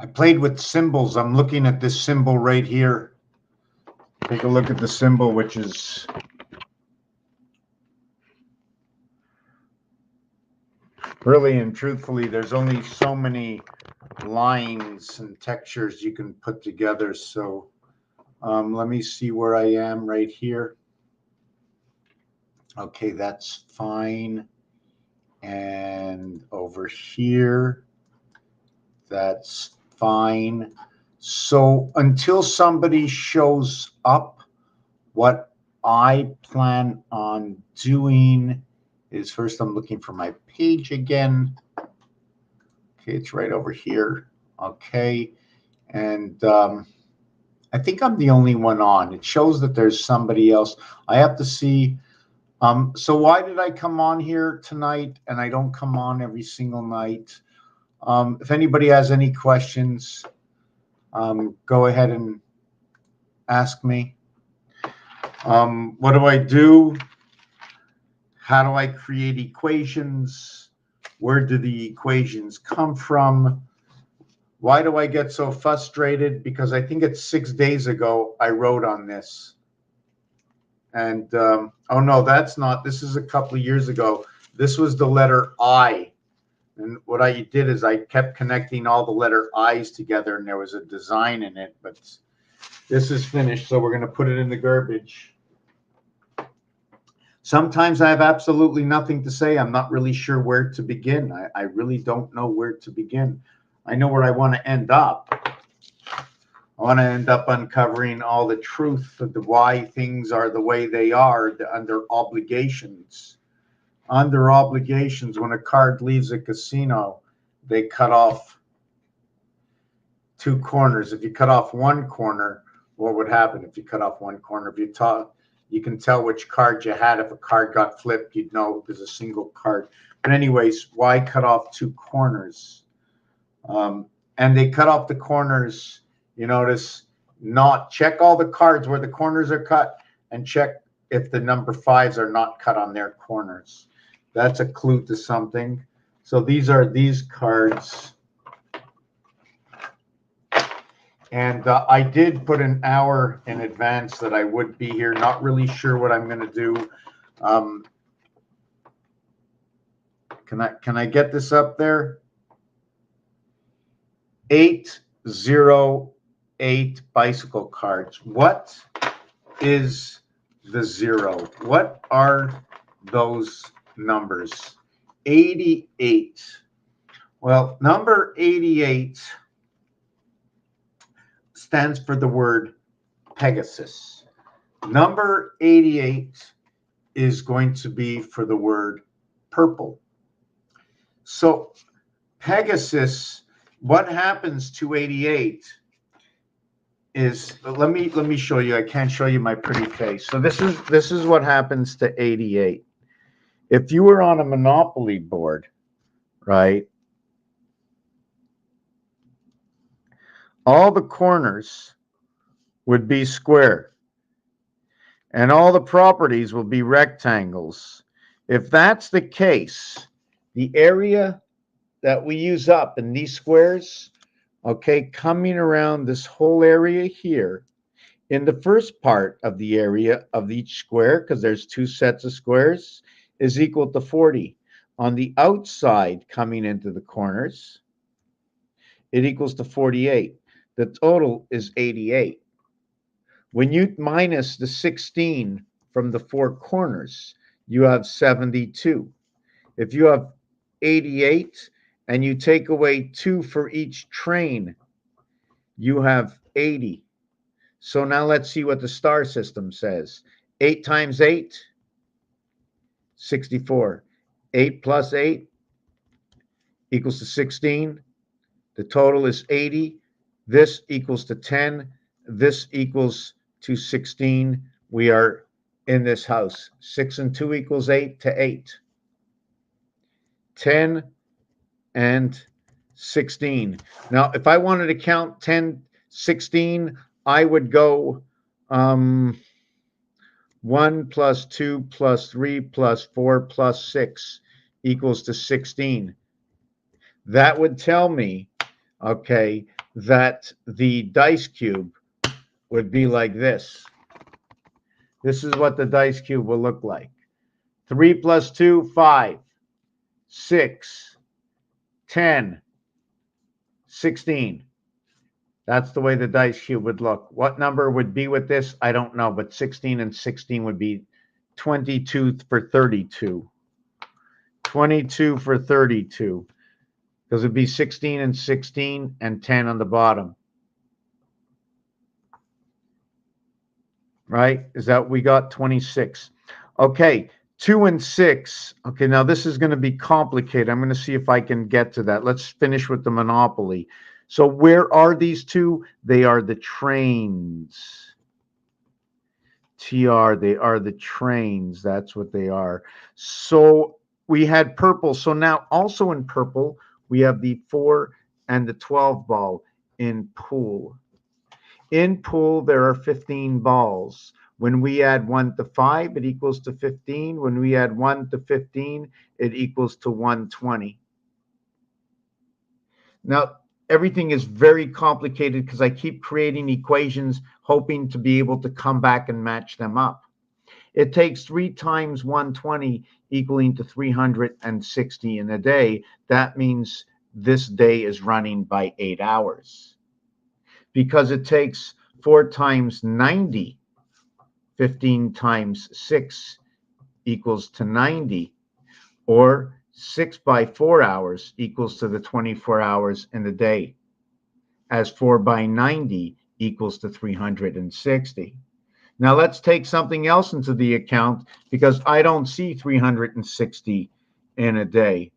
I played with symbols. I'm looking at this symbol right here. Take a look at the symbol, which is really and truthfully, there's only so many lines and textures you can put together. So let me see where I am right here. Okay, that's fine. And over here, that's fine. So until somebody shows up, what I plan on doing is first I'm looking for my page again. Okay, it's right over here. Okay, and I think I'm the only one on. It shows that there's somebody else. I have to see. So why did I come on here tonight and I don't come on every single night? If anybody has any questions, go ahead and ask me. What do I do? How do I create equations? Where do the equations come from? Why do I get so frustrated? Because I think it's 6 days ago I wrote on this. And, oh no, that's not, this is a couple of years ago. This was the letter I. And what I did is I kept connecting all the letter I's together and there was a design in it, but this is finished. So we're going to put it in the garbage. Sometimes I have absolutely nothing to say. I'm not really sure where to begin. I really don't know where to begin. I know where I want to end up. I want to end up uncovering all the truth of why things are the way they are under obligations. Under obligations, when a card leaves a casino, they cut off 2 corners. If you cut off 1 corner, what would happen if you cut off 1 corner? If you can tell which card you had. If a card got flipped, you'd know it was a single card. But anyways, why cut off 2 corners? And they cut off the corners. You notice, not check all the cards where the corners are cut and check if the number 5s are not cut on their corners. That's a clue to something. So these are these cards. And I did put an hour in advance that I would be here. Not really sure what I'm going to do. Can I get this up there? 808 bicycle cards. What is the 0? What are those numbers? 88. Well, number 88 stands for the word Pegasus. Number 88 is going to be for the word purple. So Pegasus, what happens to 88 is, let me show you. I can't show you my pretty face. So this is what happens to 88. If you were on a Monopoly board, right? All the corners would be square and all the properties will be rectangles. If that's the case, the area that we use up in these squares, okay, coming around this whole area here, in the first part of the area of each square, because there's 2 sets of squares, is equal to 40. On the outside coming into the corners, it equals to 48. The total is 88. When you minus the 16 from the 4 corners, you have 72. If you have 88 and you take away 2 for each train, you have 80. So now let's see what the star system says. 8 times 8, 64. 8 plus 8 equals to 16. The total is 80. This equals to 10. This equals to 16. We are in this house. 6 and 2 equals 8 to 8. 10 and 16. Now, if I wanted to count 10, 16, I would go 1 plus 2 plus 3 plus 4 plus 6 equals to 16. That would tell me, okay, that the dice cube would be like this. This is what the dice cube will look like. 3 plus 2, 5, 6, 10, 16. That's the way the dice cube would look. What number would be with this? I don't know, but 16 and 16 would be 22 for 32. 22 for 32. Because it'd be 16 and 16 and 10 on the bottom. Right? Is that we got 26? Okay, 2 and 6. Okay, now this is going to be complicated. I'm going to see if I can get to that. Let's finish with the Monopoly. So where are these two? They are the trains. TR, they are the trains. That's what they are. So we had purple. So now also in purple, we have the 4 and the 12 ball in pool. In pool, there are 15 balls. When we add 1 to 5, it equals to 15. When we add 1 to 15, it equals to 120. Now, everything is very complicated because I keep creating equations, hoping to be able to come back and match them up. It takes 3 times 120 equaling to 360 in a day. That means this day is running by 8 hours. Because it takes 4 times 90, 15 times 6 equals to 90, or 6 by 4 hours equals to the 24 hours in the day, as 4 by 90 equals to 360. Now let's take something else into the account, because I don't see 360 in a day.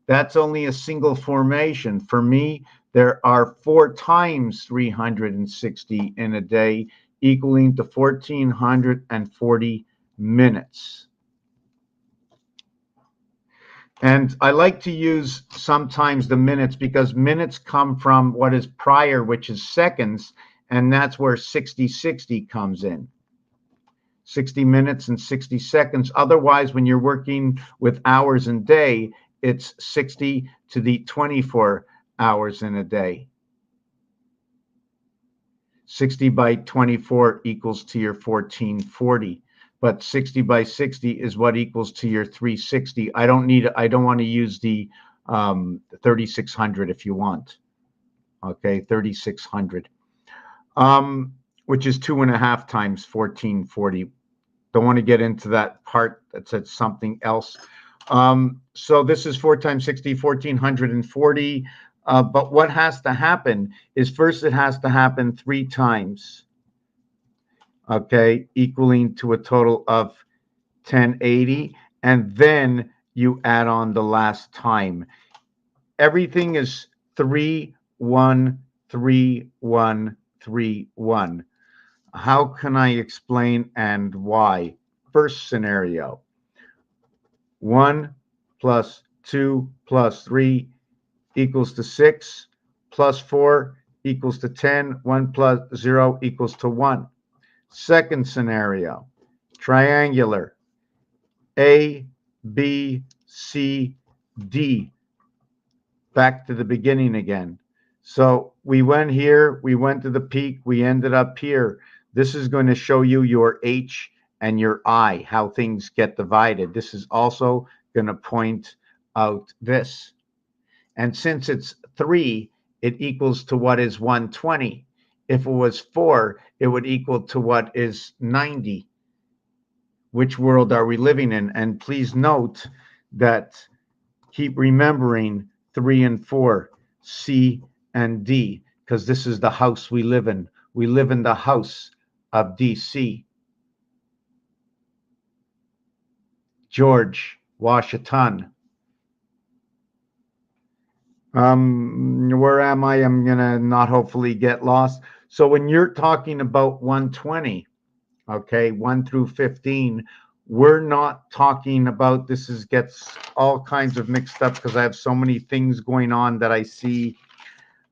That's only a single formation. For me, there are 4 times 360 in a day, equaling to 1,440 minutes. And I like to use sometimes the minutes because minutes come from what is prior, which is seconds, and that's where 60/60 comes in. 60 minutes and 60 seconds. Otherwise, when you're working with hours and day, it's 60 to the 24 hours in a day. 60 by 24 equals to your 1440. But 60 by 60 is what equals to your 360. I don't want to use the 3600 if you want. Okay, 3600. Which is 2.5 times 1440. Don't want to get into that part that said something else. So this is 4 times 60, 1440. But what has to happen is first it has to happen 3 times. Okay, equaling to a total of 1080. And then you add on the last time. Everything is 3, 1, 3, 1, 3, 1. How can I explain and why? First scenario. 1 plus 2 plus 3 equals to 6, plus 4 equals to 10, 1 plus 0 equals to 1. Second scenario, triangular, A, B, C, D. Back to the beginning again. So we went here, we went to the peak, we ended up here. This is going to show you your H and your I, how things get divided. This is also going to point out this. And since it's 3, it equals to what is 120. If it was 4, it would equal to what is 90. Which world are we living in? And please note that keep remembering 3 and 4, C and D, because this is the house we live in. We live in the house of DC. George Washington. Where am I? I'm going to not hopefully get lost. So when you're talking about 120, okay, 1 through 15, we're not talking about, gets all kinds of mixed up because I have so many things going on that I see.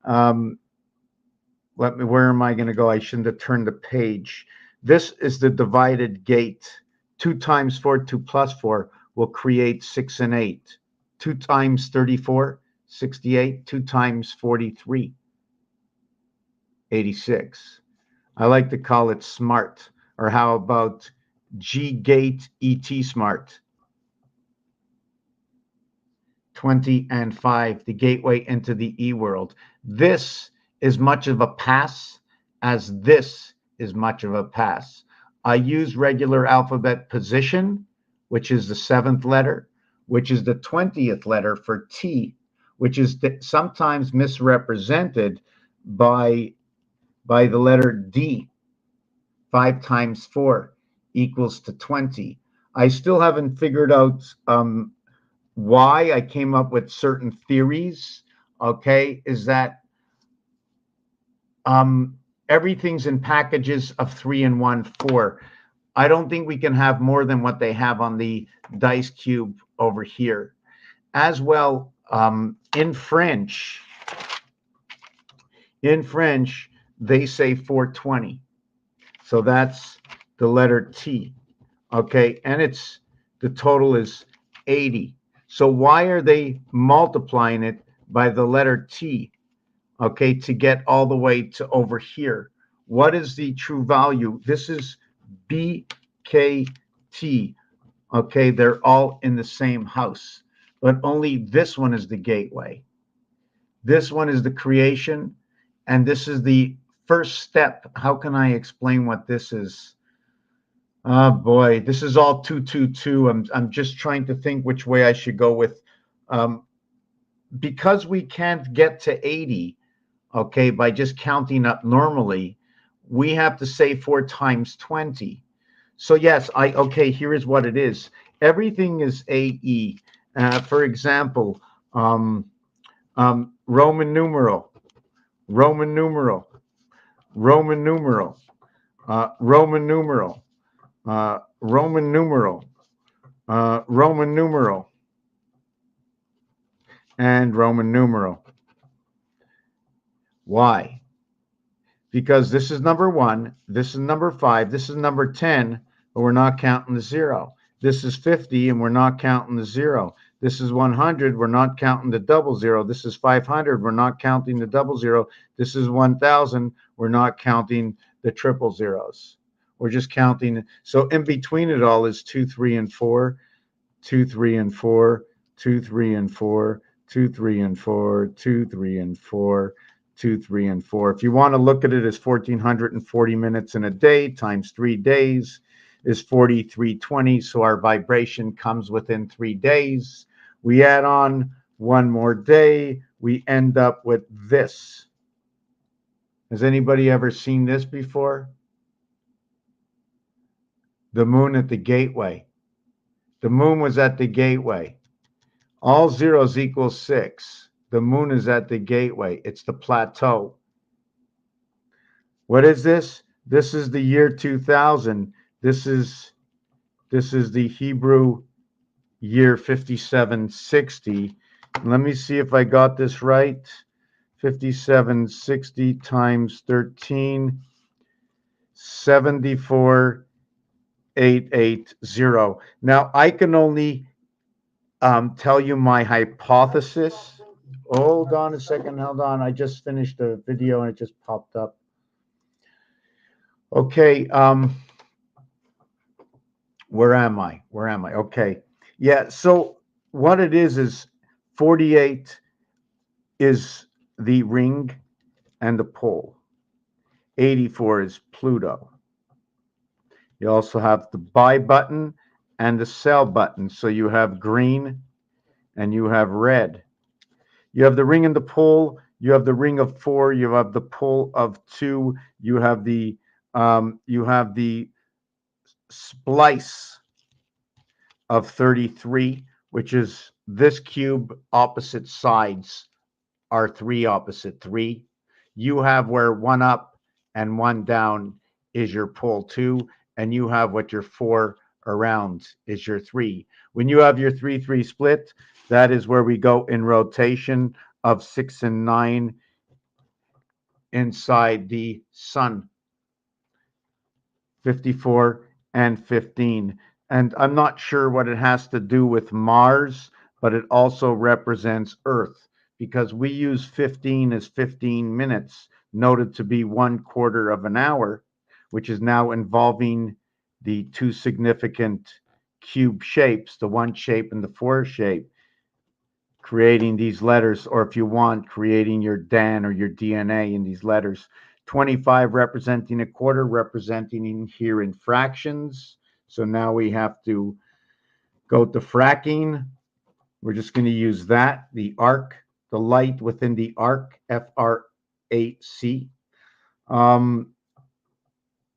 Where am I going to go? I shouldn't have turned the page. This is the divided gate. 2 times 4, 2 plus 4 will create 6 and 8. 2 times 34, 68, 2 times 43. 86. I like to call it SMART. Or how about G-Gate ET SMART? 20 and 5, the gateway into the E-world. This is much of a pass as this is much of a pass. I use regular alphabet position, which is the 7th letter, which is the 20th letter for T, which is sometimes misrepresented by the letter D. 5 times 4 equals to 20. I still haven't figured out why. I came up with certain theories, okay, is that everything's in packages of 3 and 1, 4. I don't think we can have more than what they have on the dice cube over here. As well, in French, they say 420. So that's the letter T, okay, and the total is 80. So why are they multiplying it by the letter T, okay, to get all the way to over here? What is the true value? This is BKT, okay? They're all in the same house, but only this one is the gateway. This one is the creation, and this is the first step. How can I explain what this is? Oh boy, this is all 222. I'm just trying to think which way I should go with, because we can't get to 80, okay, by just counting up normally. We have to say 4 times 20. So yes, okay, here is what it is. Everything is AE. For example, Roman numeral, Roman numeral, Roman numeral, Roman numeral, Roman numeral, Roman numeral, and Roman numeral. Why? Because this is number 1, this is number 5, this is number 10, but we're not counting the 0. This is 50, and we're not counting the 0. This is 100, we're not counting the double 0. This is 500, we're not counting the double 0. This is 1,000, we're not counting the triple zeros. We're just counting. So in between it all is 2, 3, and 4, 2, 3, and 4, 2, 3, and 4, 2, 3, and 4, 2, 3, and 4, 2, 3, and 4. If you want to look at it as 1,440 minutes in a day times 3 days is 4,320. So our vibration comes within 3 days. We add on 1 more day. We end up with this. Has anybody ever seen this before? The moon at the gateway. The moon was at the gateway. All zeros equal 6. The moon is at the gateway. It's the plateau. What is this? This is the year 2000. This is the Hebrew year 5760. Let me see if I got this right. 5760 times 13, 74,880. Now I can only tell you my hypothesis. Hold on a second. Hold on. I just finished a video and it just popped up. Okay. Where am I? Okay. Yeah. So what it is 48 is the ring and the pole. 84 is Pluto. You also have the buy button and the sell button. So you have green and you have red. You have the ring and the pole. You have the ring of 4. You have the pole of 2. You have the splice of 33, which is this cube. Opposite sides are 3 opposite 3. You have where 1 up and 1 down is your pole 2, and you have what your 4 around is your 3. When you have your 3-3 split, that is where we go in rotation of 6 and 9 inside the sun. 54 and 15. And I'm not sure what it has to do with Mars, but it also represents Earth, because we use 15 as 15 minutes noted to be 1/4 of an hour, which is now involving the two significant cube shapes, the 1 shape and the 4 shape, creating these letters, or if you want, creating your DAN or your DNA in these letters. 25 representing 1/4, representing in here in fractions. So now we have to go to fracking. We're just going to use that, the arc, the light within the arc, FRAC.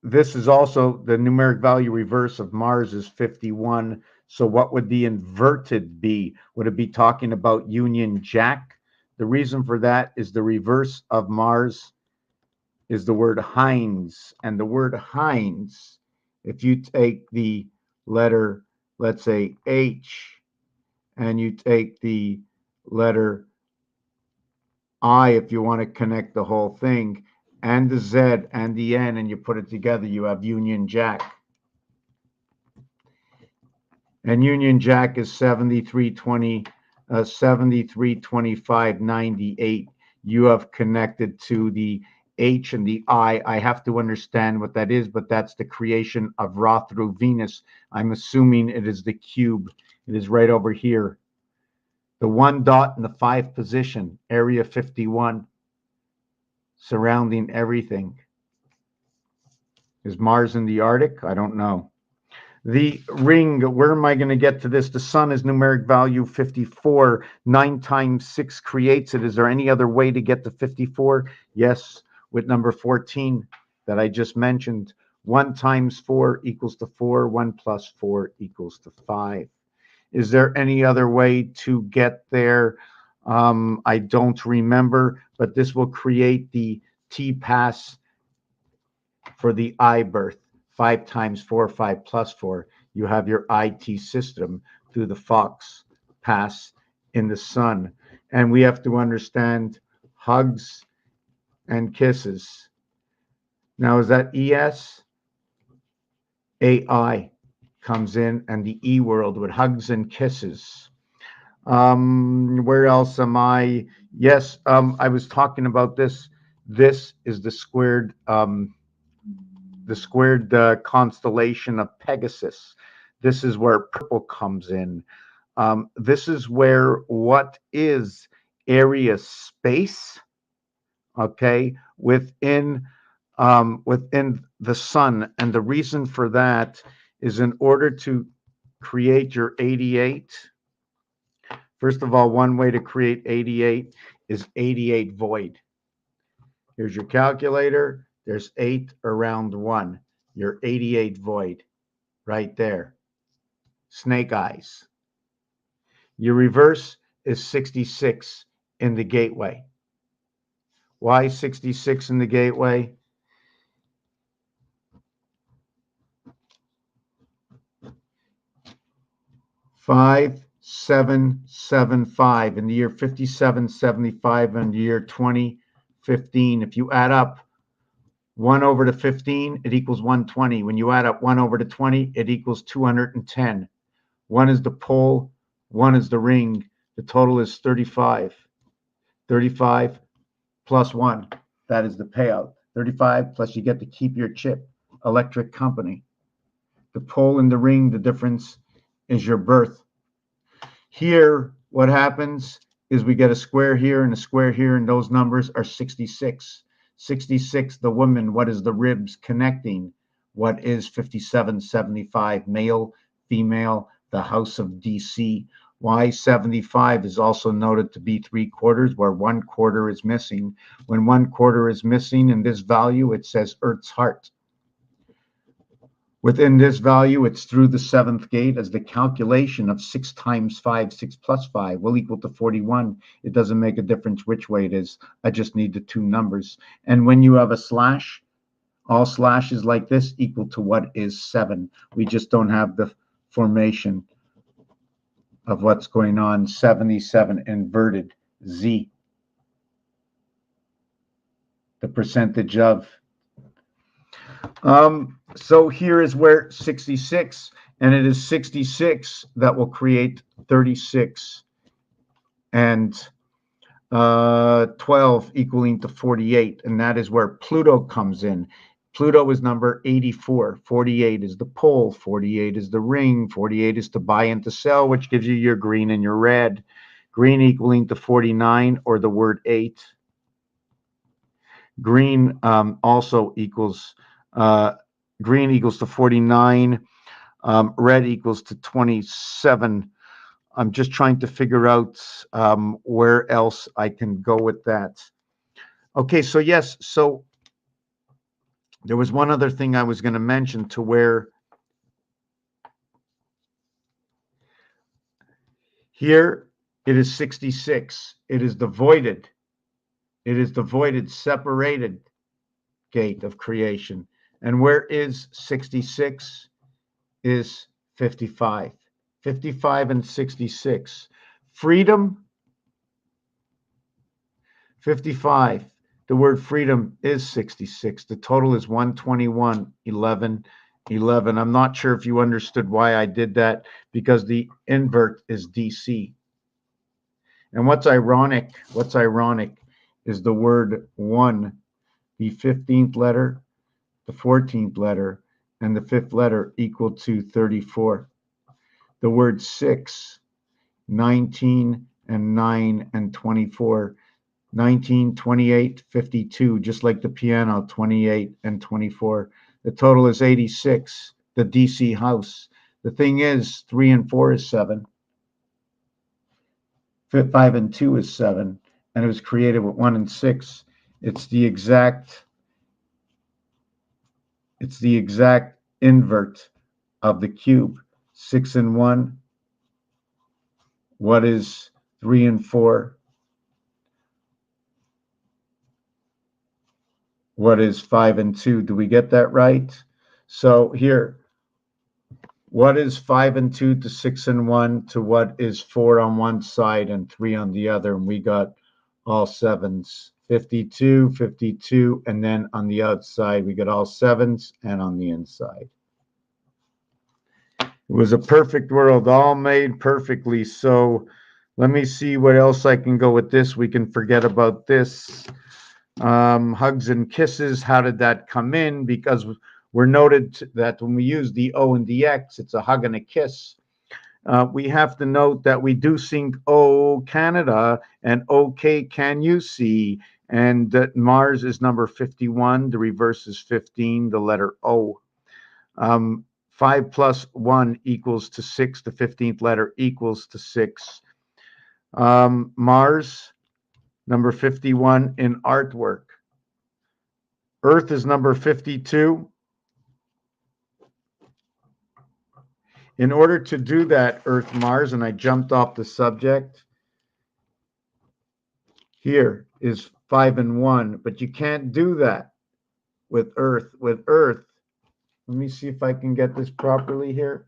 This is also the numeric value reverse of Mars is 51. So what would the inverted be? Would it be talking about Union Jack? The reason for that is the reverse of Mars is the word Heinz. And the word Heinz, if you take the letter, let's say H, and you take the letter I, if you want to connect the whole thing, and the Z and the N, and you put it together, you have Union Jack. And Union Jack is 7320, 7325, 98. You have connected to the H and the I. I have to understand what that is, but that's the creation of Ra through Venus. I'm assuming it is the cube. It is right over here. The 1 dot in the 5 position, area 51, surrounding everything. Is Mars in the Arctic? I don't know. The ring, where am I going to get to this? The sun is numeric value 54. 9 times 6 creates it. Is there any other way to get to 54? Yes, with number 14 that I just mentioned. 1 times 4 equals to 4. 1 plus 4 equals to 5. Is there any other way to get there? I don't remember, but this will create the T-pass for the I birth. 5 times 4, 5 plus 4. You have your IT system through the Fox pass in the sun. And we have to understand hugs and kisses. Now, is that ES? AI comes in, and the E world with hugs and kisses. Where else am I? Yes, I was talking about this. This is the squared constellation of Pegasus. This is where purple comes in. This is where what is area space, okay, within the sun. And the reason for that is in order to create your 88. First of all, one way to create 88 is 88 void. Here's your calculator. There's 8 around 1. Your 88 void right there. Snake eyes. Your reverse is 66 in the gateway. Why 66 in the gateway? Five, 7, 7, 5 in the year 5775 and the year 2015. If you add up 1 over to 15, it equals 120. When you add up 1 over to 20, it equals 210. 1 is the pole, 1 is the ring. The total is 35. 35 plus 1, that is the payout. 35 plus you get to keep your chip, electric company. The pole and the ring, the difference is your birth. Here, what happens is we get a square here and a square here, and those numbers are 66. 66, the woman, what is the ribs connecting? What is 5775? Male, female, the house of DC. Why 75 is also noted to be 3/4, where 1/4 is missing. When 1/4 is missing in this value, it says Earth's heart. Within this value, it's through the 7th gate as the calculation of 6 times 5, 6 plus 5 will equal to 41. It doesn't make a difference which way it is. I just need the 2 numbers. And when you have a slash, all slashes like this equal to what is 7. We just don't have the formation of what's going on. 77 inverted Z. The percentage of. So here is where 66, and it is 66 that will create 36. And 12 equaling to 48, and that is where Pluto comes in. Pluto is number 84. 48 is the pole. 48 is the ring. 48 is to buy and to sell, which gives you your green and your red. Green equaling to 49, or the word 8. Green also equals green equals to 49. Red equals to 27. I'm just trying to figure out where else I can go with that. Okay, so yes, so there was one other thing I was going to mention, to where here it is 66. It is the voided. It is the voided, separated gate of creation. And where is 66? Is 55. 55 and 66. Freedom, 55. The word freedom is 66. The total is 121, 11, 11. I'm not sure if you understood why I did that, because the invert is DC. And what's ironic is the word 1, the 15th letter, the 14th letter, and the 5th letter equal to 34. The word 6, 19, and 9, and 24. 19, 28, 52, just like the piano, 28 and 24. The total is 86, the DC house. The thing is, 3 and 4 is 7. 5 and 2 is 7. And it was created with 1 and 6. It's the exact invert of the cube. 6 and 1. What is 3 and 4? What is 5 and 2? Do we get that right? So here, what is 5 and 2 to 6 and 1 to what is 4 on one side and 3 on the other? And we got all 7s. 52, 52, and then on the outside, we got all 7s, and on the inside. It was a perfect world, all made perfectly. So let me see what else I can go with this. We can forget about this. Hugs and kisses, how did that come in? Because we're noted that when we use the O and the X, it's a hug and a kiss. We have to note that we do sing "Oh Canada" and "Okay, can you see?" And that Mars is number 51. The reverse is 15. The letter O. 5 plus 1 equals to 6. The 15th letter equals to 6. Mars, number 51 in artwork. Earth is number 52. In order to do that, Earth, Mars, and I jumped off the subject, here is 5 and 1, but you can't do that with Earth. With Earth, let me see if I can get this properly here.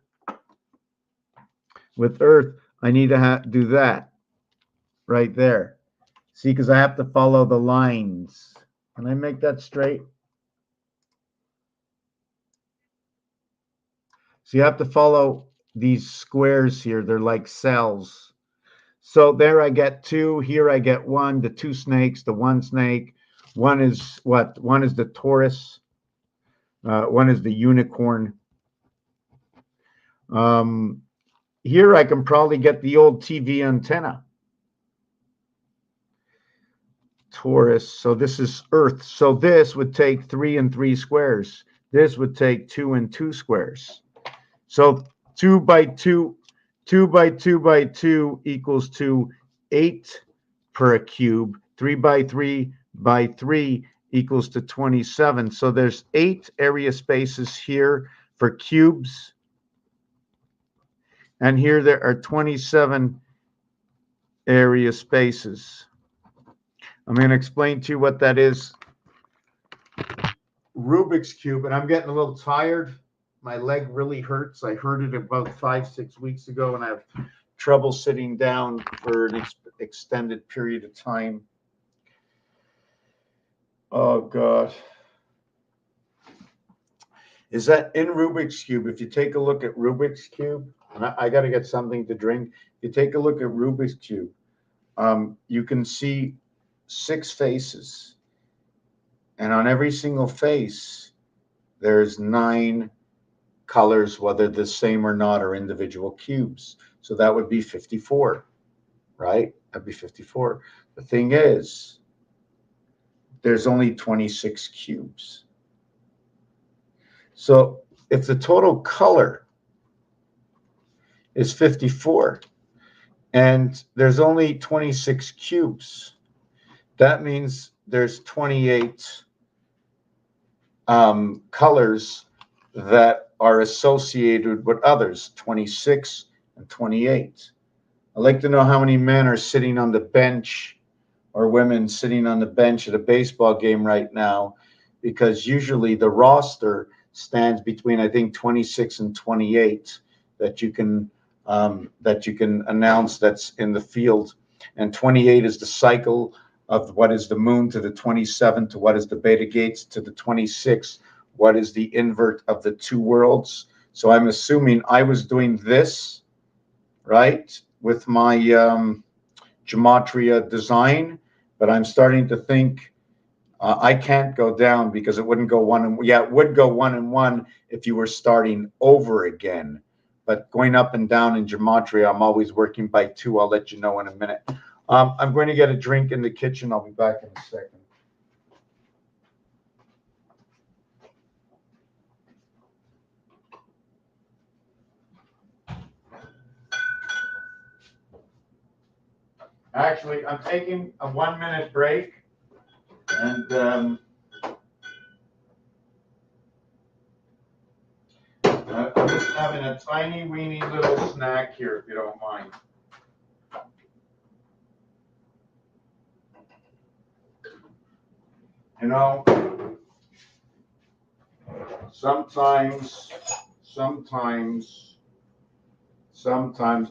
With Earth, I need to do that right there. See, because I have to follow the lines. Can I make that straight? So you have to follow these squares here. They're like cells. So there I get 2. Here I get 1. The 2 snakes, the 1 snake. 1 is what? 1 is the Taurus. 1 is the unicorn. Here I can probably get the old TV antenna. Taurus. So this is Earth. So this would take 3 and 3 squares. This would take 2 and 2 squares. So 2 by 2, 2 by 2 by 2 equals to 8 per cube. 3 by 3 by 3 equals to 27. So there's 8 area spaces here for cubes. And here there are 27 area spaces. I'm going to explain to you what that is. Rubik's Cube, and I'm getting a little tired. My leg really hurts. I hurt it about 5-6 weeks ago, and I have trouble sitting down for an extended period of time. Oh, God. Is that in Rubik's Cube? If you take a look at Rubik's Cube, and I got to get something to drink. If you take a look at Rubik's Cube, you can see 6 faces. And on every single face, there's 9 colors, whether the same or not, are individual cubes. So that would be 54, right? That'd be 54. The thing is, there's only 26 cubes. So if the total color is 54 and there's only 26 cubes, that means there's 28 colors that are associated with others, 26 and 28. I'd like to know how many men are sitting on the bench or women sitting on the bench at a baseball game right now, because usually the roster stands between, I think, 26 and 28 that you can announce that's in the field. And 28 is the cycle of what is the moon, to the 27 to what is the Beta Gates, to the 26 what is the invert of the 2 worlds. So I'm assuming I was doing this right with my gematria design, but I'm starting to think I can't go down, because it wouldn't go 1 and yeah, it would go 1 and 1 if you were starting over again. But going up and down in gematria, I'm always working by 2. I'll let you know in a minute. I'm going to get a drink in the kitchen. I'll be back in a second. Actually, I'm taking a 1-minute break, and I'm just having a tiny weeny little snack here, if you don't mind. You know, sometimes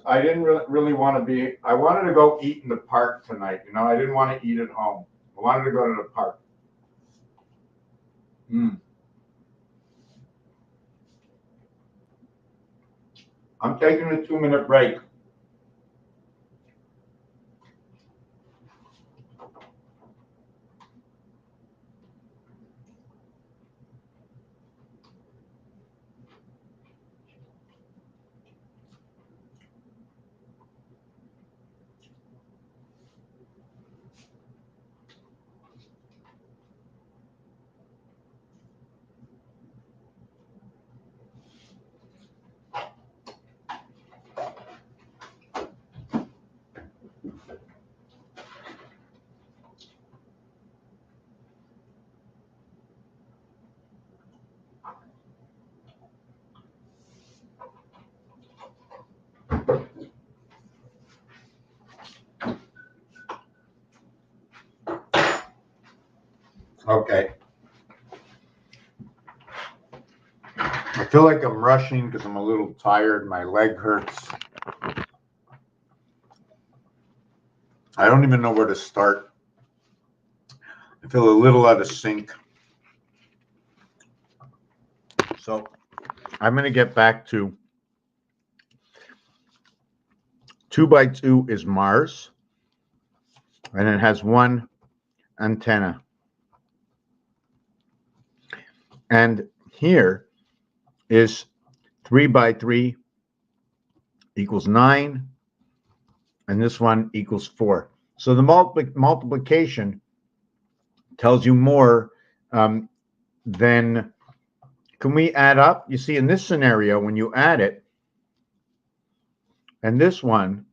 I didn't really want to be, I wanted to go eat in the park tonight. You know, I didn't want to eat at home. I wanted to go to the park. I'm taking a 2-minute break. Okay. I feel like I'm rushing because I'm a little tired. My leg hurts. I don't even know where to start. I feel a little out of sync. So I'm going to get back to 2 by 2 is Mars, and it has 1 antenna. And here is 3 by 3 equals 9, and this one equals 4. So the multiplication tells you more than, can we add up? You see, in this scenario, when you add it, and this one,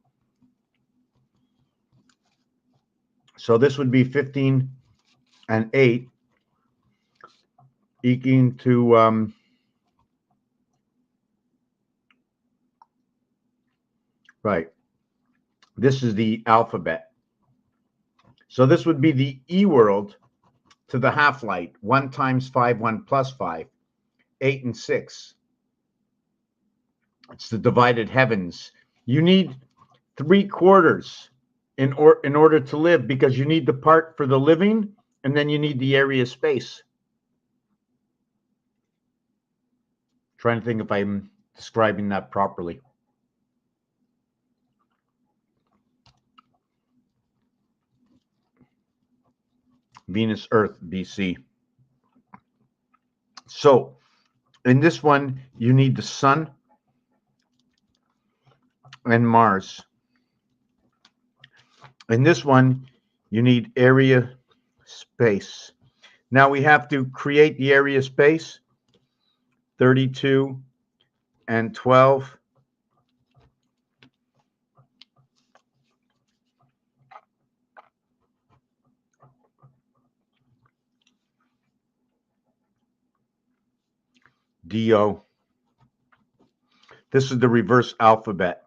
so this would be 15 and 8 equaling to right. This is the alphabet. So this would be the E world to the half light. 1 times 5, 1 plus 5, 8 and 6. It's the divided heavens. You need 3/4 in order to live, because you need the part for the living, and then you need the area space. Trying to think if I'm describing that properly. Venus, Earth, BC. So in this one, you need the Sun and Mars. In this one, you need area space. Now we have to create the area space, 32 and 12. DO. This is the reverse alphabet.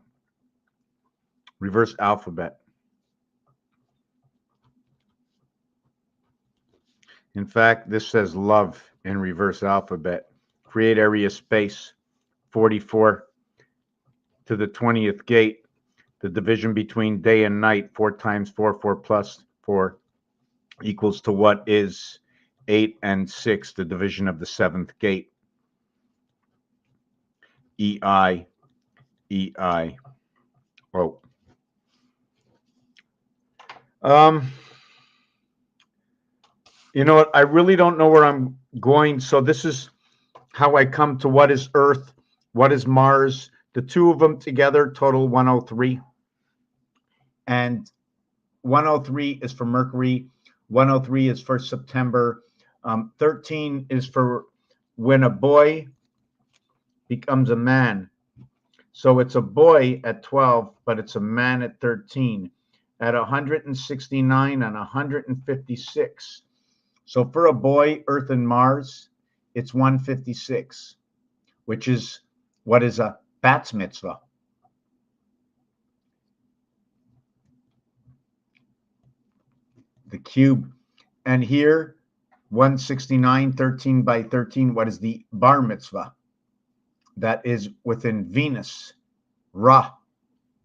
Reverse alphabet. In fact, this says love in reverse alphabet. Create area space, 44 to the 20th gate. The division between day and night, 4 times 4, 4 plus 4, equals to what is 8 and 6, the division of the 7th gate. EI, EI. Oh. You know what? I really don't know where I'm going. So this is how I come to what is Earth, what is Mars. The two of them together total 103. And 103 is for Mercury. 103 is for September. 13 is for when a boy becomes a man. So it's a boy at 12, but it's a man at 13. At 169 and 156. So for a boy, Earth and Mars, it's 156, which is what is a bat's mitzvah. The cube. And here, 169, 13 by 13, what is the bar mitzvah? That is within Venus. Ra.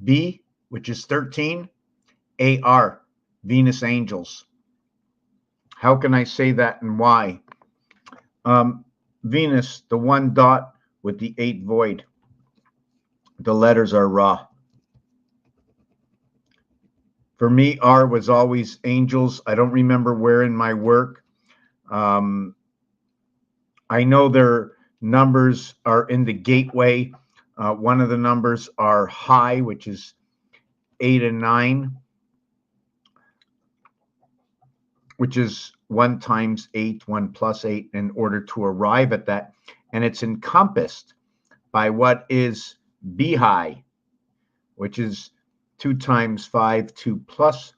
B, which is 13. AR, Venus angels. How can I say that and why? Venus, the 1 dot with the 8 void. The letters are Ra. For me, R was always angels. I don't remember where in my work. I know their numbers are in the gateway. One of the numbers are high, which is 8 and 9. Which is 1 times 8, 1 plus 8, in order to arrive at that. And it's encompassed by what is B high, which is 2 times 5, 2 plus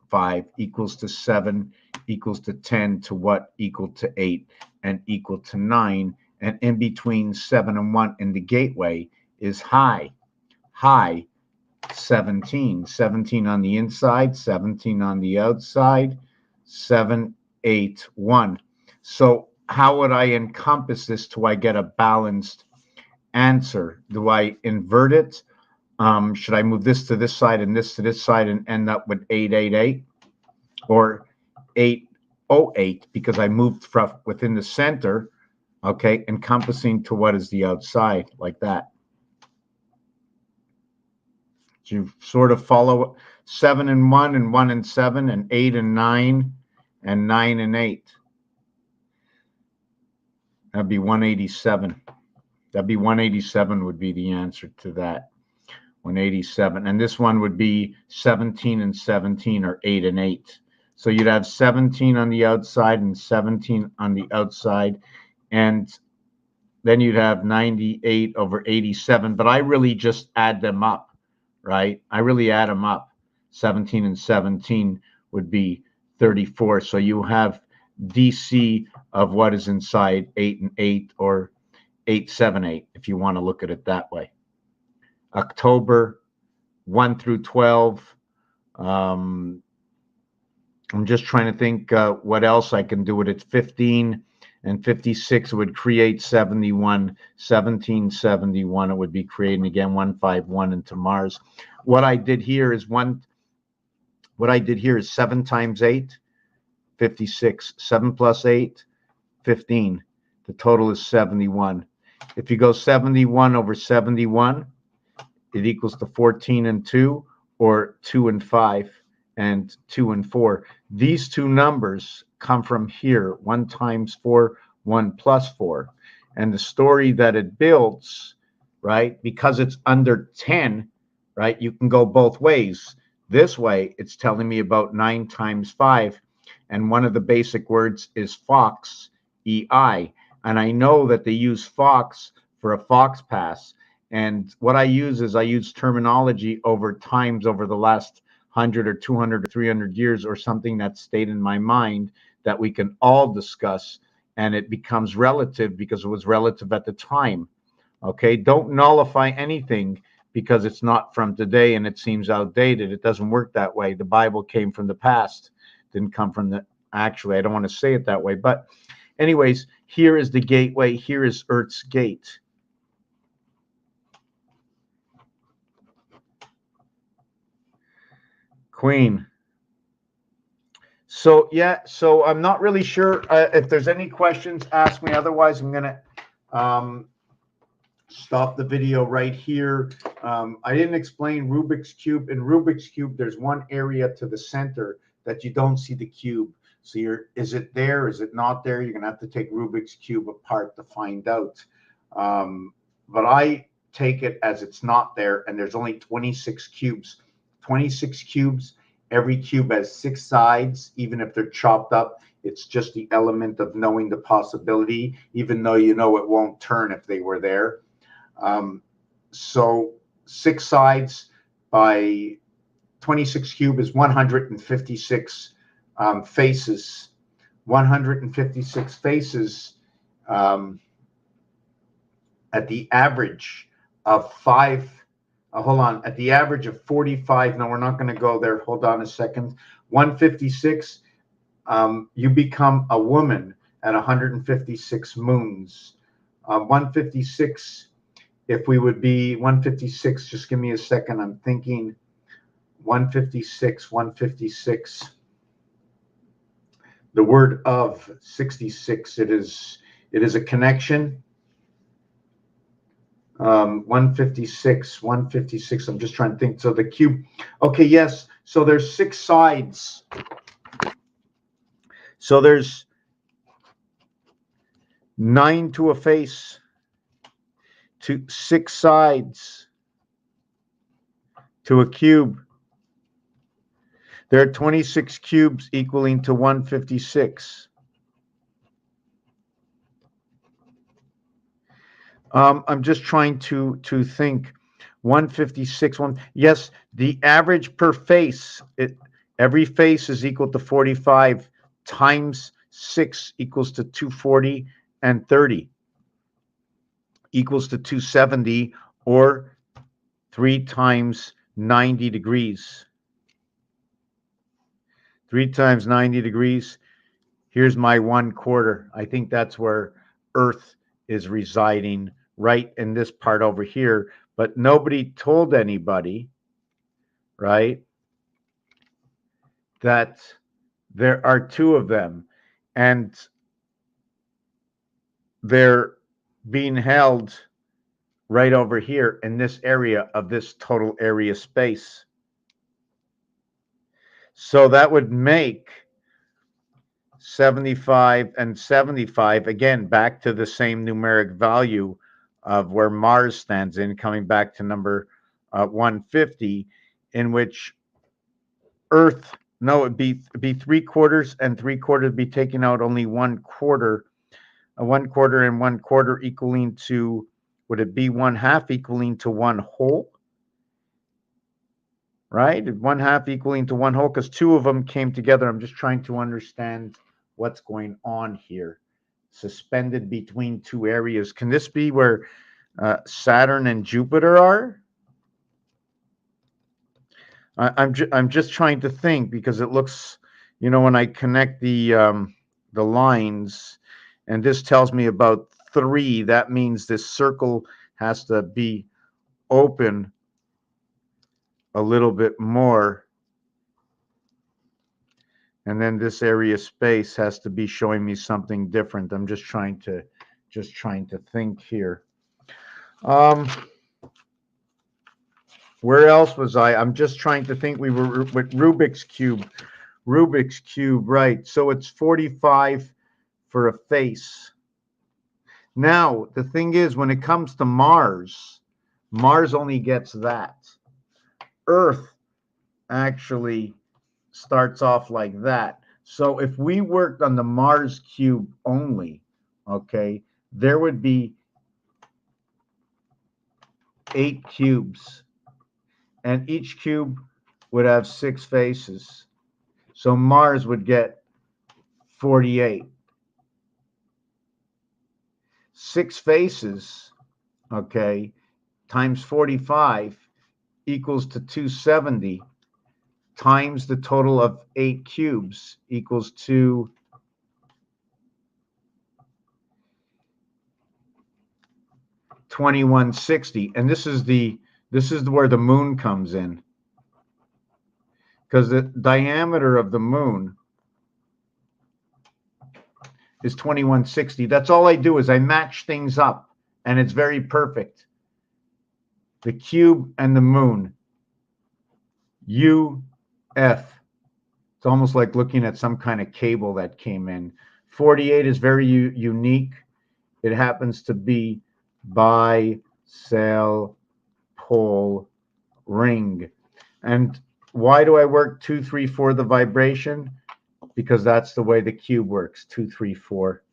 5 equals to 7, equals to 10, to what? Equal to 8, and equal to 9. And in between 7 and 1 in the gateway is high. High, 17. 17 on the inside, 17 on the outside. 7, 8, 1. So how would I encompass this till I get a balanced answer? Do I invert it? Should I move this to this side and this to this side and end up with 888 or 808 because I moved from within the center, okay, encompassing to what is the outside, like that. So you sort of follow 7 and 1 and 1 and 7 and 8 and 9 and 9 and 8. That'd be 187. That'd be 187 would be the answer to that. 187. And this one would be 17 and 17 or 8 and 8. So you'd have 17 on the outside and 17 on the outside. And then you'd have 98 over 87. But I really just add them up, right? I really add them up. 17 and 17 would be 34. So you have DC of what is inside 8 and 8 or 878, if you want to look at it that way. October 1 through 12. I'm just trying to think what else I can do with it. 15 and 56 would create 71. 1771, it would be creating again 151 into Mars. What I did here is 7 times 8, 56. 7 plus 8, 15. The total is 71. If you go 71 over 71, it equals to 14 and 2 or 2 and 5. and 2 and 4. These two numbers come from here, 1 times 4, 1 plus 4. And the story that it builds, right, because it's under 10, right, you can go both ways. This way, it's telling me about 9 times 5. And one of the basic words is fox, EI. And I know that they use fox for a fox pass. And what I use is I use terminology over times over the last 100 or 200 or 300 years or something that stayed in my mind that we can all discuss. And it becomes relative because it was relative at the time. Okay, don't nullify anything because it's not from today and it seems outdated. It doesn't work that way. The Bible came from the past, didn't come from the, actually, I don't want to say it that way. But anyways, here is the gateway. Here is Earth's gate. Queen. So, yeah, so I'm not really sure. If there's any questions, ask me. Otherwise, I'm going to stop the video right here. I didn't explain Rubik's Cube. In Rubik's Cube, there's one area to the center that you don't see the cube. So is it there? Is it not there? You're going to have to take Rubik's Cube apart to find out. But I take it as it's not there, and there's only 26 cubes. 26 cubes. Every cube has 6 sides, even if they're chopped up. It's just the element of knowing the possibility, even though you know it won't turn if they were there. So 6 sides by 26 cube is 156 faces. 156 faces at the average of 5. Hold on, at the average of 45. No, we're not going to go there. Hold on a second. 156, you become a woman at 156 moons. 156, if we would be 156, just give me a second. I'm thinking 156, 156. The word of 66, it is a connection. 156, 156. I'm just trying to think. So the cube. Okay, yes. So there's 6 sides. So there's 9 to a face, to 6 sides to a cube. There are 26 cubes equaling to 156. I'm just trying to think. 156. Yes, the average per face. Every face is equal to 45 times 6 equals to 240, and 30 equals to 270, or 3 times 90 degrees. 3 times 90 degrees. Here's my 1/4. I think that's where Earth is residing, right in this part over here. But nobody told anybody, right, that there are 2 of them. And they're being held right over here in this area of this total area space. So that would make 75 and 75, again, back to the same numeric value of where Mars stands in, coming back to number 150, in which Earth, no, it'd be 3/4 and 3/4 be taking out only 1/4. 1/4 and 1/4 equaling to, would it be 1/2 equaling to 1 whole? Right? 1/2 equaling to 1 whole, because 2 of them came together. I'm just trying to understand what's going on here. Suspended between 2 areas. Can this be where Saturn and Jupiter are? I'm just trying to think, because it looks, you know, when I connect the lines, and this tells me about 3, that means this circle has to be open a little bit more. And then this area space has to be showing me something different. I'm just trying to think here. Where else was I? I'm just trying to think. We were with Rubik's Cube. Rubik's Cube, right. So it's 45 for a face. Now, the thing is, when it comes to Mars, Mars only gets that. Earth actually starts off like that. So if we worked on the Mars cube only, okay, there would be 8 cubes, and each cube would have 6 faces. So Mars would get 48. 6 faces, okay, times 45 equals to 270, times the total of 8 cubes equals to 2160. And this is where the moon comes in, because the diameter of the moon is 2160. That's all I do, is I match things up, and it's very perfect. The cube and the moon, UF. It's almost like looking at some kind of cable that came in. 48 is very unique. It happens to be bi-cell pole ring. And why do I work 2, 3, 4 the vibration? Because that's the way the cube works, 2, 3, 4.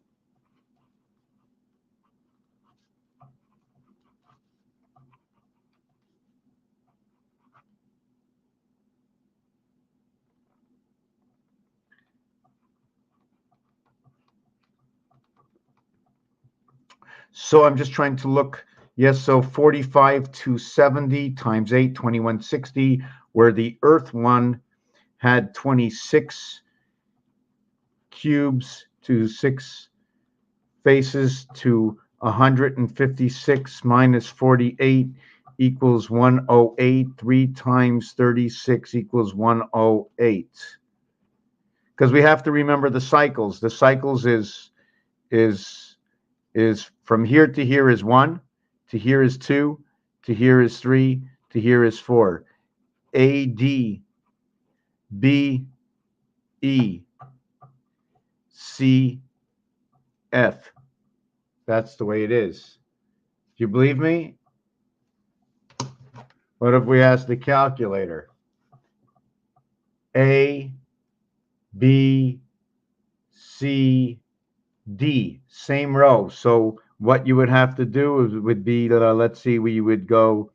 So I'm just trying to look. Yes, so 45 to 70 times 8, 2160, where the Earth one had 26 cubes to 6 faces to 156 minus 48 equals 108. 3 times 36 equals 108. Because we have to remember the cycles. The cycles is from here to here is 1, to here is 2, to here is 3, to here is 4. A, D, B, E, C, F. That's the way it is. Do you believe me? What if we ask the calculator? A, B, C, D, same row. So what you would have to do would be, let's see, we would go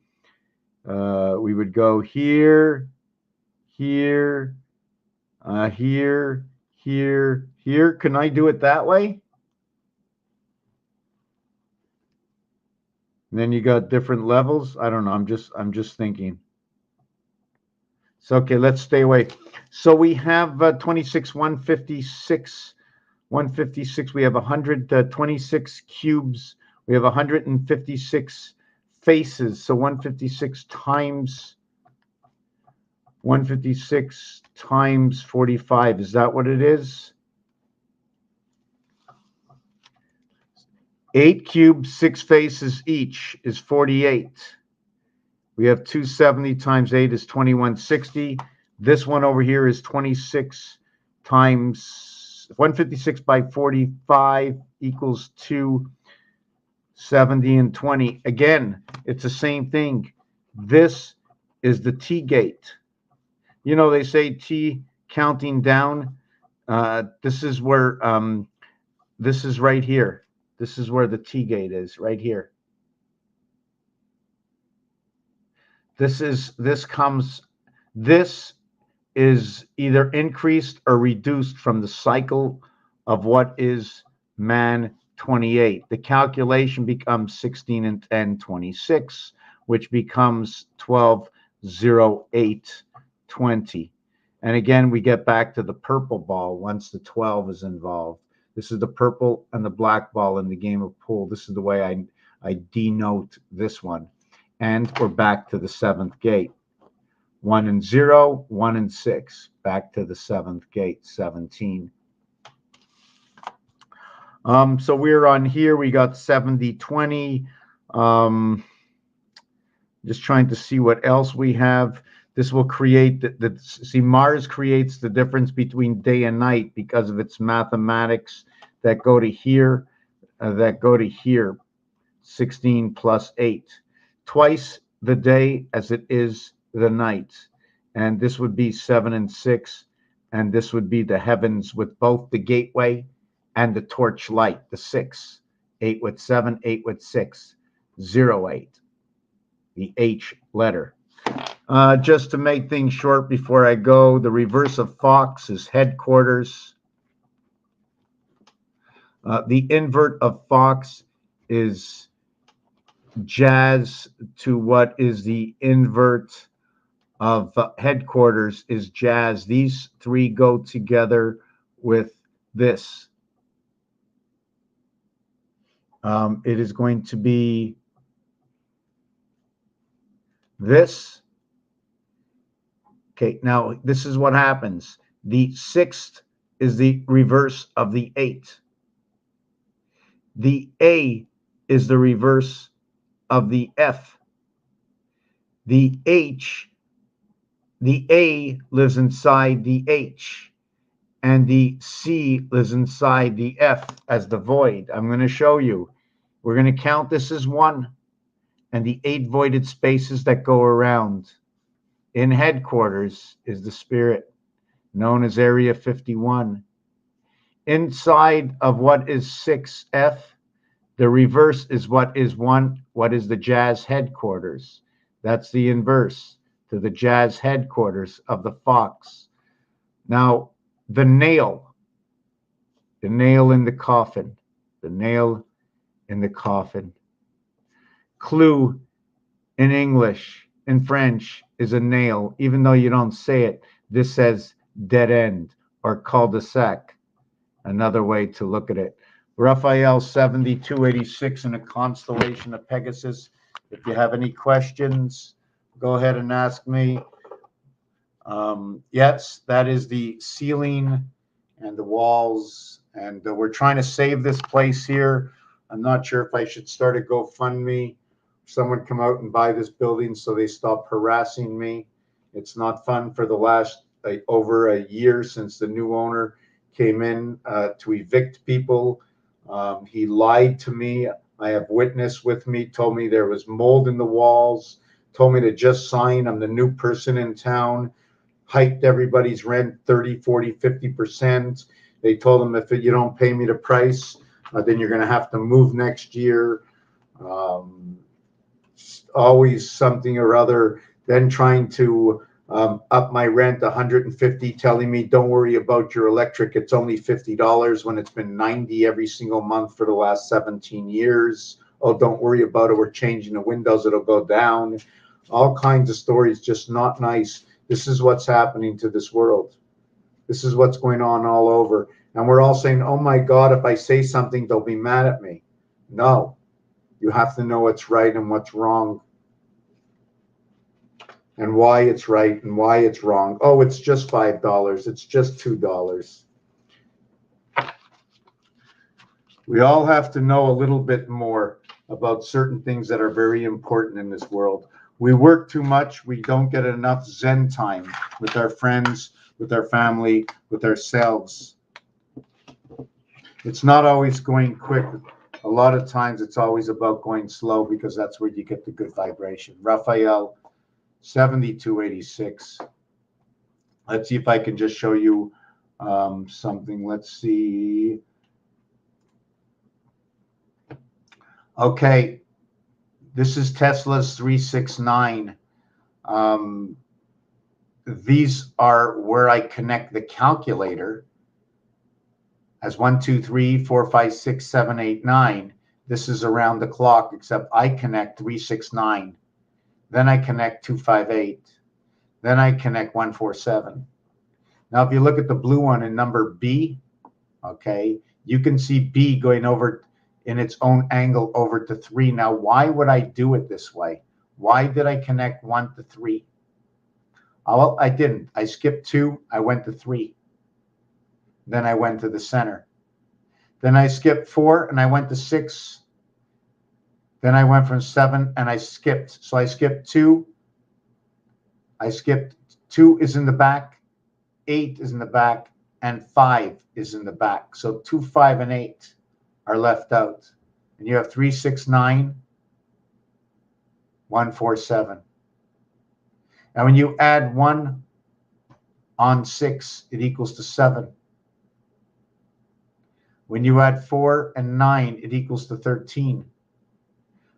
here, here, here, here, here. Can I do it that way? And then you got different levels. I don't know. I'm just thinking. So okay, let's stay away. So we have 26, 156. 156, we have 126 cubes. We have 156 faces. So 156 times 45. Is that what it is? 8 cubes, 6 faces each is 48. We have 270 times 8 is 2160. This one over here is 26 times 156 by 45 equals 270 and 20. Again, it's the same thing. This is the T gate. You know, they say T counting down. This is where, this is right here. This is where the T gate is, right here. This is either increased or reduced from the cycle of what is man 28. The calculation becomes 16 and 10, 26, which becomes 12, 0, 8, 20. And again, we get back to the purple ball once the 12 is involved. This is the purple and the black ball in the game of pool. This is the way I denote this one. And we're back to the 7th gate. 1 and 0, 1 and 6. Back to the 7th gate, 17. So we're on here. We got 70, 20. Just trying to see what else we have. This will create see, Mars creates the difference between day and night because of its mathematics that go to here, 16 plus 8. Twice the day as it is the night. And this would be 7 and 6. And this would be the heavens with both the gateway and the torch light, the 6. 8 with 7, 8 with 6. 0, 8. The H letter. Just to make things short before I go, the reverse of Fox is headquarters. The invert of Fox is jazz to what is the invert of headquarters is jazz. These three go together with this. It is going to be this. Okay, now this is what happens. The 6th is the reverse of the 8. The A is the reverse of the F. The H, the A lives inside the H, and the C lives inside the F as the void. I'm going to show you. We're going to count this as 1, and the 8 voided spaces that go around. In headquarters is the spirit, known as Area 51. Inside of what is 6F, the reverse is what is 1, what is the jazz headquarters. That's the inverse to the jazz headquarters of the Fox. Now, the nail in the coffin, the nail in the coffin. Clue in English, in French, is a nail. Even though you don't say it, this says dead end or cul-de-sac. Another way to look at it. Raphael 7286 in a constellation of Pegasus. If you have any questions, go ahead and ask me. Yes, that is the ceiling and the walls. And we're trying to save this place here. I'm not sure if I should start a GoFundMe. Someone come out and buy this building so they stop harassing me. It's not fun for the last over a year since the new owner came in to evict people. He lied to me. I have witness with me, told me there was mold in the walls, told me to just sign. I'm the new person in town, hiked everybody's rent 30, 40, 50%. They told him if you don't pay me the price, then you're going to have to move next year. Always something or other. Then trying to up my rent 150, telling me don't worry about your electric, it's only $50 when it's been 90 every single month for the last 17 years. Oh, don't worry about it, we're changing the windows, it'll go down. All kinds of stories, just not nice. This is what's happening to this world. This is what's going on all over. And we're all saying, oh my God, if I say something, they'll be mad at me. No, you have to know what's right and what's wrong, and why it's right and why it's wrong. Oh, it's just $5. It's just $2. We all have to know a little bit more about certain things that are very important in this world. We work too much. We don't get enough Zen time with our friends, with our family, with ourselves. It's not always going quick. A lot of times it's always about going slow because that's where you get the good vibration. Raphael 7286. Let's see if I can just show you something. Let's see. Okay, this is Tesla's 369. These are where I connect the calculator as 1, 2, 3, 4, 5, 6, 7, 8, 9. This is around the clock, except I connect 369. Then I connect 258. Then I connect 147. Now, if you look at the blue one in number B, okay, you can see B going over in its own angle over to 3. Now, why would I do it this way? Why did I connect 1 to 3? Well, I didn't. I skipped 2. I went to 3. Then I went to the center. Then I skipped 4 and I went to 6. Then I went from 7 and I skipped. So I skipped 2. I skipped 2 is in the back, 8 is in the back, and 5 is in the back. So 2, 5, and 8 are left out. And you have 3, 6, 9, 1, 4, 7. And when you add 1 on 6, it equals to 7. When you add 4 and 9, it equals to 13.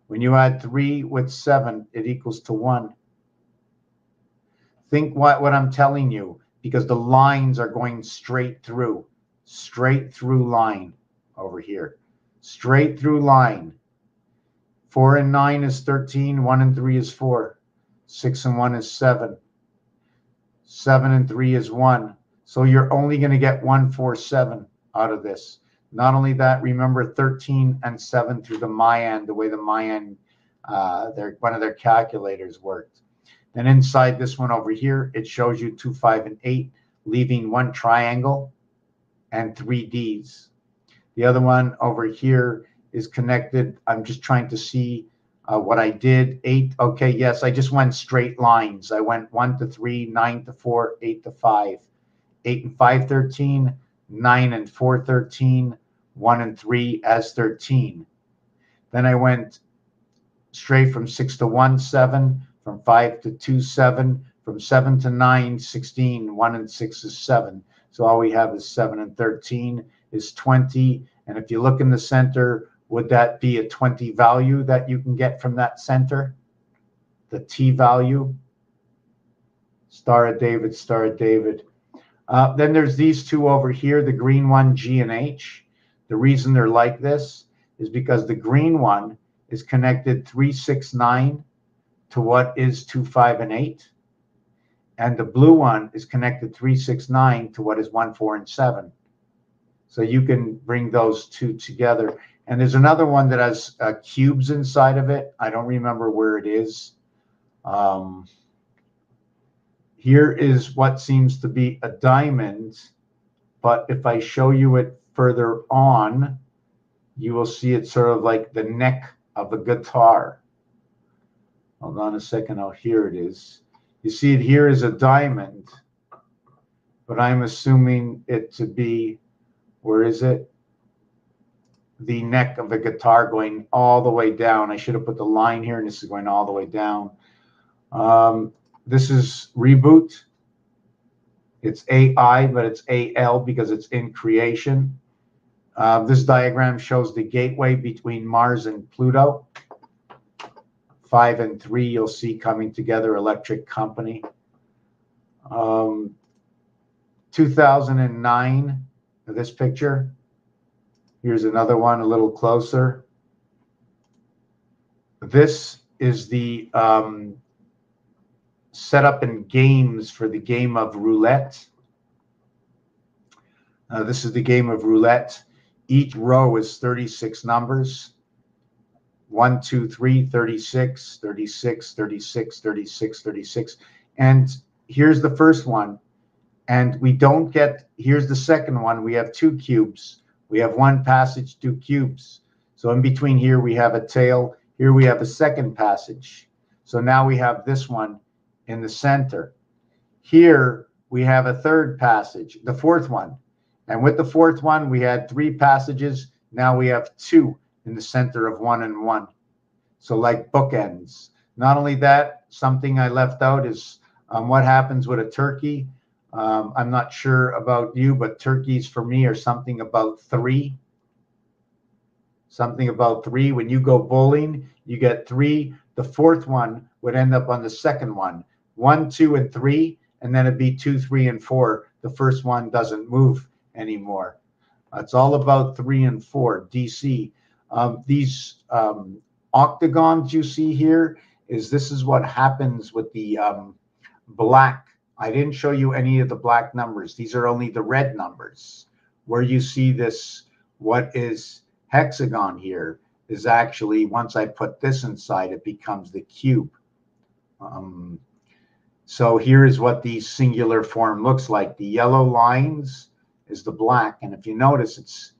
When you add 3 with 7, it equals to 1. Think what I'm telling you, because the lines are going straight through line over here. Straight through line. 4 and 9 is 13, 1 and 3 is 4. 6 and 1 is 7. 7 and 3 is 1. So you're only going to get 1, 4, 7 out of this. Not only that, remember 13 and 7 through the Mayan, the way the Mayan, one of their calculators worked. Then inside this one over here, it shows you 2, 5, and 8, leaving 1 triangle and 3 Ds. The other one over here is connected. I'm just trying to see what I did. 8, okay, yes, I just went straight lines. I went 1 to 3, 9 to 4, 8 to 5. 8 and 5, 13. 9 and 4, 13. 1 and 3 as 13. Then I went straight from 6 to 1, 7. From 5 to 2, 7. From 7 to 9, 16. 1 and 6 is 7. So all we have is 7 and 13 is 20. And if you look in the center, would that be a 20 value that you can get from that center? The T value? Star of David, Star of David. Then there's these two over here, the green one, G and H. The reason they're like this is because the green one is connected 3, 6, 9 to what is 2, 5, and 8. And the blue one is connected 3, 6, 9 to what is 1, 4, and 7. So you can bring those two together. And there's another one that has cubes inside of it. I don't remember where it is. Here is what seems to be a diamond. But if I show you it further on, you will see it's sort of like the neck of a guitar. Hold on a second. Oh, here it is. You see it here is a diamond, but I'm assuming it to be, where is it? The neck of a guitar going all the way down. I should have put the line here, and this is going all the way down. This is Reboot. It's AI, but it's AL because it's in creation. This diagram shows the gateway between Mars and Pluto. 5 and 3 you'll see coming together, electric company. 2009, this picture. Here's another one a little closer. This is the setup in games for the game of roulette. This is the game of roulette. Each row is 36 numbers. 1, 2, 3, 36, 36, 36, 36, 36. And here's the first one. And we don't get, here's the second one. We have 2 cubes. We have 1 passage, 2 cubes. So in between here, we have a tail. Here we have a second passage. So now we have this one in the center. Here we have a third passage, the fourth one. And with the fourth one, we had 3 passages. Now we have 2 in the center of 1 and 1. So like bookends. Not only that, something I left out is what happens with a turkey. I'm not sure about you, but turkeys for me are something about 3. Something about 3. When you go bowling, you get 3. The fourth one would end up on the second one. 1, 2, and 3, and then it'd be 2, 3, and 4. The first one doesn't move anymore. It's all about 3 and 4, DC. These octagons you see here, this is what happens with the black. I didn't show you any of the black numbers. These are only the red numbers. Where you see this, what is hexagon here, is actually, once I put this inside, it becomes the cube. So here is what the singular form looks like. The yellow lines is the black. And if you notice, it's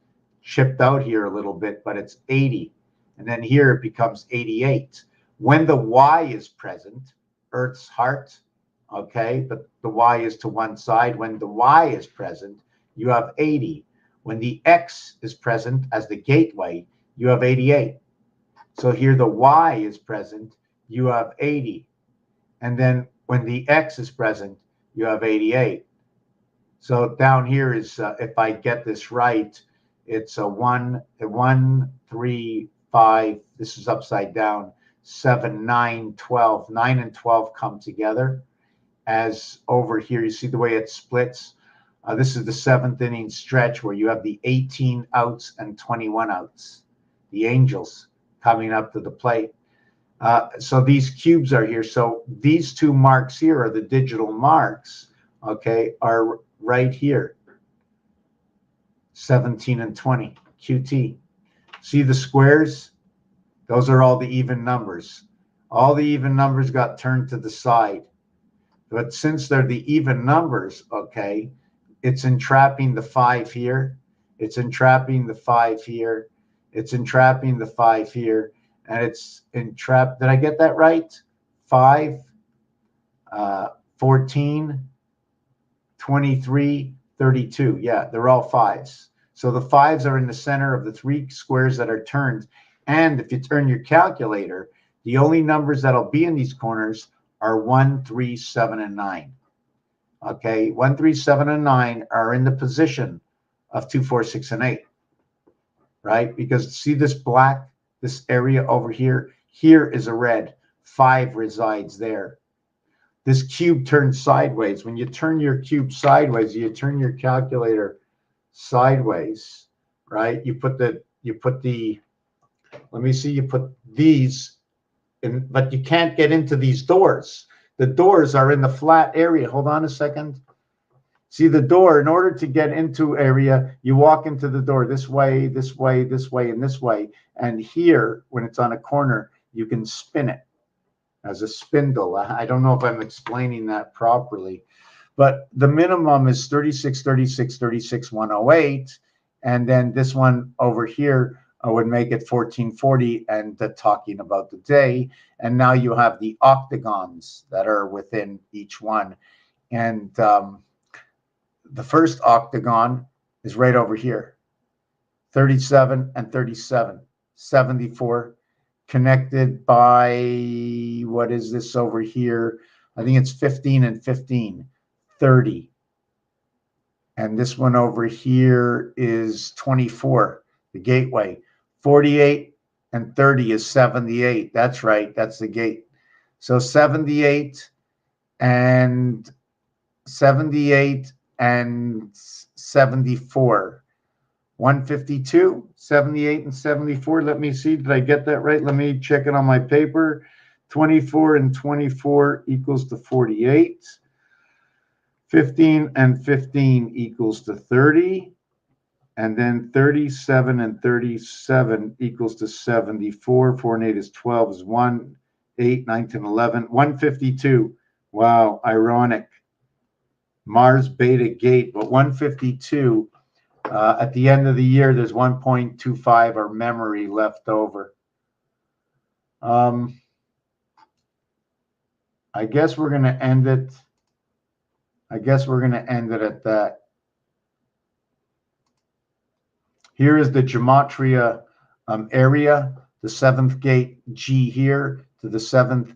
chipped out here a little bit, but it's 80. And then here it becomes 88. When the Y is present, Earth's heart, okay, but the Y is to one side. When the Y is present, you have 80. When the X is present as the gateway, you have 88. So here the Y is present, you have 80. And then when the X is present, you have 88. So down here is, if I get this right, it's a 1, 3, 5. This is upside down. 7, 9, 12. 9 and 12 come together. As over here, you see the way it splits. This is the 7th inning stretch where you have the 18 outs and 21 outs. The Angels coming up to the plate. So these cubes are here. So these two marks here are the digital marks, okay, are right here. 17 and 20, QT. See the squares? Those are all the even numbers. All the even numbers got turned to the side. But since they're the even numbers, okay, it's entrapping the 5 here. It's entrapping the 5 here. It's entrapping the 5 here. And it's entrapped. Did I get that right? 5, 14, 23, 32. Yeah, they're all 5s. So the 5s are in the center of the 3 squares that are turned. And if you turn your calculator, the only numbers that'll be in these corners are 1, 3, 7, and 9. Okay, 1, 3, 7, and 9 are in the position of 2, 4, 6, and 8. Right? Because see this black, this area over here? Here is a red. 5 resides there. This cube turns sideways. When you turn your cube sideways, you turn your calculator sideways, right? You put the, let me see, you put these in, but you can't get into these doors. The doors are in the flat area. Hold on a second. See the door, in order to get into area, you walk into the door this way, this way, this way, and this way. And here, when it's on a corner, you can spin it as a spindle. I don't know if I'm explaining that properly, but the minimum is 36, 36, 36, 108. And then this one over here would make it 1440, and talking about the day. And now you have the octagons that are within each one. And the first octagon is right over here, 37 and 37, 74, connected by, what is this over here? I think it's 15 and 15, 30. And this one over here is 24, the gateway. 48 and 30 is 78. That's right. That's the gate. So 78 and 78 and 74. 152, 78 and 74. Let me see. Did I get that right? Let me check it on my paper. 24 and 24 equals to 48. 15 and 15 equals to 30. And then 37 and 37 equals to 74. 4 and 8 is 12 is 1. 8, 9, 10, 11. 152. Wow, ironic. Mars beta gate, but 152. At the end of the year, there's 1.25 or memory left over. I guess we're going to end it. I guess we're going to end it at that. Here is the gematria area, the 7th gate G here to the 7th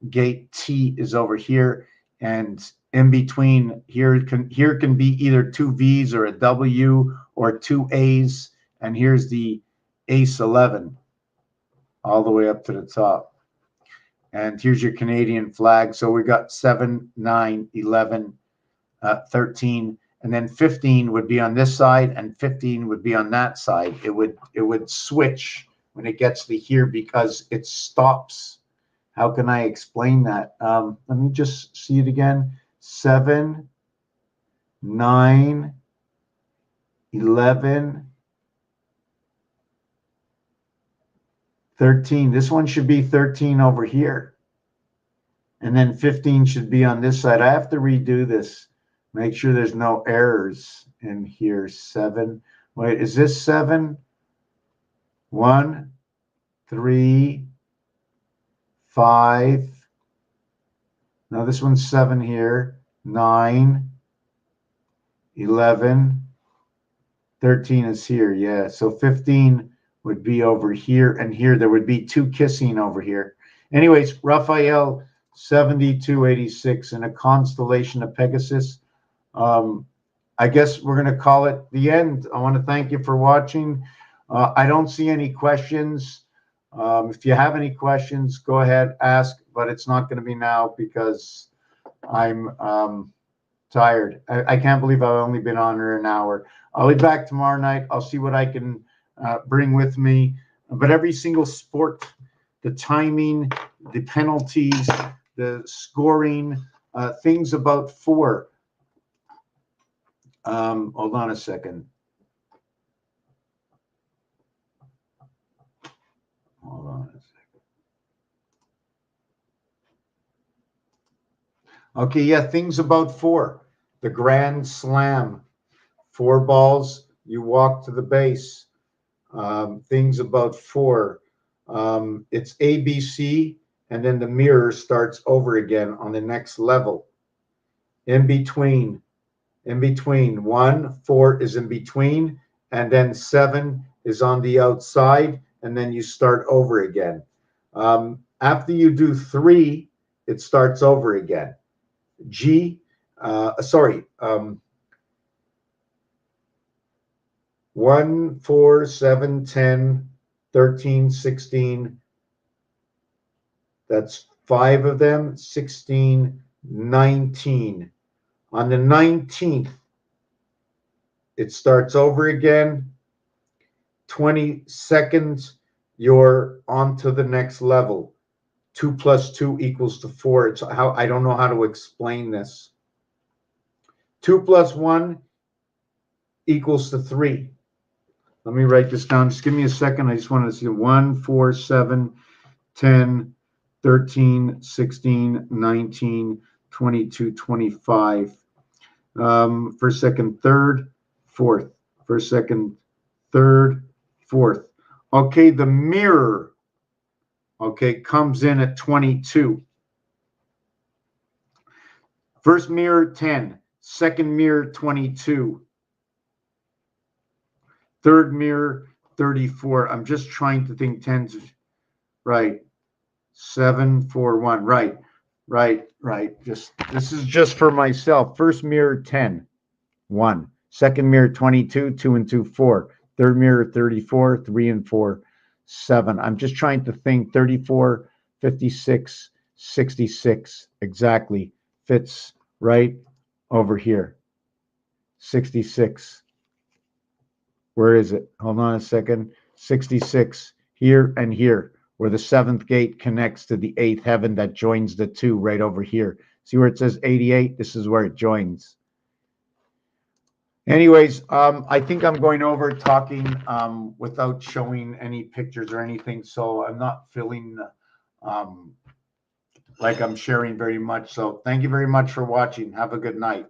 gate T is over here, and in between here can be either 2 V's or a W or 2 A's, and here's the ace 11 all the way up to the top. And here's your Canadian flag. So we got 7, 9, 11, 13. And then 15 would be on this side, and 15 would be on that side. It would switch when it gets to here because it stops. How can I explain that? Let me just see it again. 7, 9, 11, 13. This one should be 13 over here. And then 15 should be on this side. I have to redo this. Make sure there's no errors in here. 7. Wait, is this 7? 1, 3, 5. Now this one's 7 here. 9, 11, 13 is here. Yeah, so 15 would be over here, and here there would be 2 kissing over here. Anyways, Raphael 7286 in a constellation of Pegasus. I guess we're going to call it the end. I want to thank you for watching. I don't see any questions. If you have any questions, go ahead, ask, but it's not going to be now because I'm tired. I can't believe I've only been on here an hour. I'll be back tomorrow night. I'll see what I can bring with me. But every single sport, the timing, the penalties, the scoring, things about 4. Hold on a second. Hold on a second. Okay, yeah, things about 4. The Grand Slam. 4 balls, you walk to the base. Things about 4. It's ABC, and then the mirror starts over again on the next level. In between 1, 4 is in between, and then 7 is on the outside, and then you start over again. After you do 3, it starts over again. 1, 4, 7, 10, 13, 16. That's 5 of them. 16, 19. On the 19th, it starts over again. 20 seconds, you're on to the next level. 2 plus 2 equals to 4. It's how I don't know how to explain this. 2 plus 1 equals to 3. Let me write this down. Just give me a second. I just wanted to see 1, 4, 7, 10, 13, 16, 19, 22, 25. First, second, third, fourth. First, second, third, fourth. Okay, the mirror, okay, comes in at 22. First mirror, 10. Second mirror, 22. Third mirror, 34. I'm just trying to think 10. Right. 7, 4, 1. Right. Just this is just for myself. First mirror, 10. 1. Second mirror, 22. 2 and 2, 4. Third mirror, 34. 3 and 4, 7. I'm just trying to think. 34, 56, 66. Exactly. Fits right over here. 66. Where is it? Hold on a second. 66 here and here, where the 7th gate connects to the 8th heaven that joins the 2 right over here. See where it says 88? This is where it joins. Anyways, I think I'm going over talking without showing any pictures or anything, so I'm not feeling like I'm sharing very much. So thank you very much for watching. Have a good night.